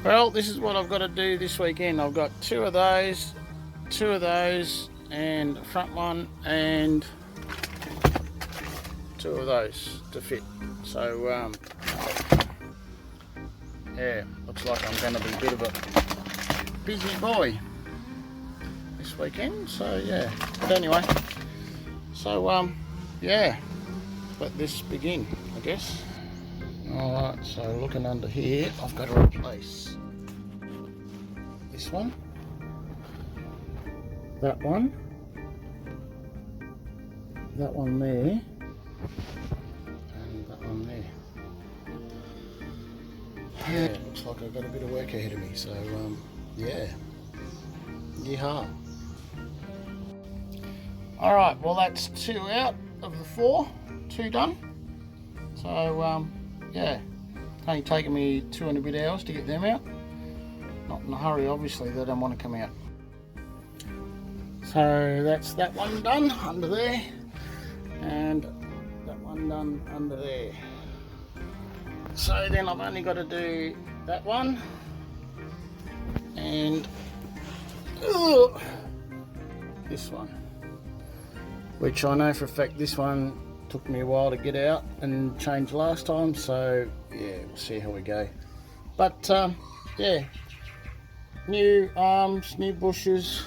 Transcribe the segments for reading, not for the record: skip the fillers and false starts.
Well, this is what I've got to do this weekend. I've got two of those, and the front one, and two of those to fit. So yeah, looks like I'm going to be a bit of a busy boy this weekend. So yeah, but anyway, so yeah, let this begin, I guess. Alright, so looking under here, I've got to replace this one, that one there, and that one there. Yeah, looks like I've got a bit of work ahead of me, so yeah, yeehaw. Alright, well that's 2 out of the 4, 2 done. So yeah, it's only taken me 2 and a bit hours to get them out. Not in a hurry, obviously, they don't want to come out. So that's that one done under there, and that one done under there. So then I've only got to do that one, and this one, which I know for a fact this one took me a while to get out and change last time, so yeah, we'll see how we go. But yeah, new arms, new bushes,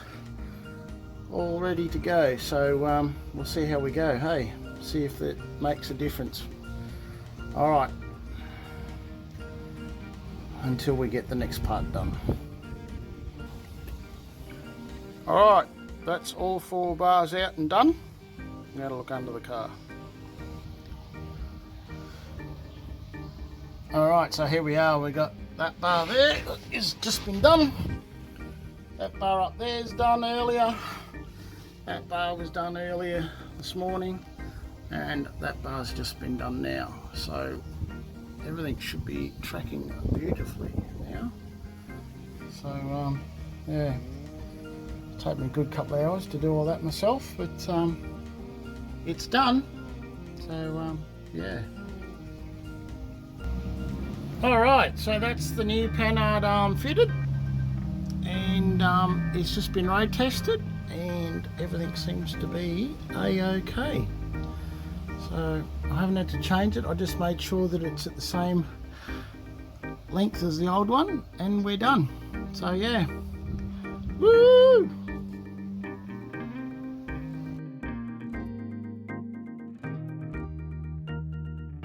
all ready to go, so we'll see how we go. Hey, see if it makes a difference. Alright, until we get the next part done. Alright, that's all 4 bars out and done. Now to look under the car. Alright, so here we are. We got that bar there, it's just been done. That bar up there is done earlier. That bar was done earlier this morning, and that bar's just been done now. So everything should be tracking beautifully now. So yeah, it's taken me a good couple of hours to do all that myself, but it's done. So yeah. Alright, so that's the new Panhard arm fitted, and it's just been road tested and everything seems to be a-okay. So I haven't had to change it, I just made sure that it's at the same length as the old one and we're done. So yeah, woo!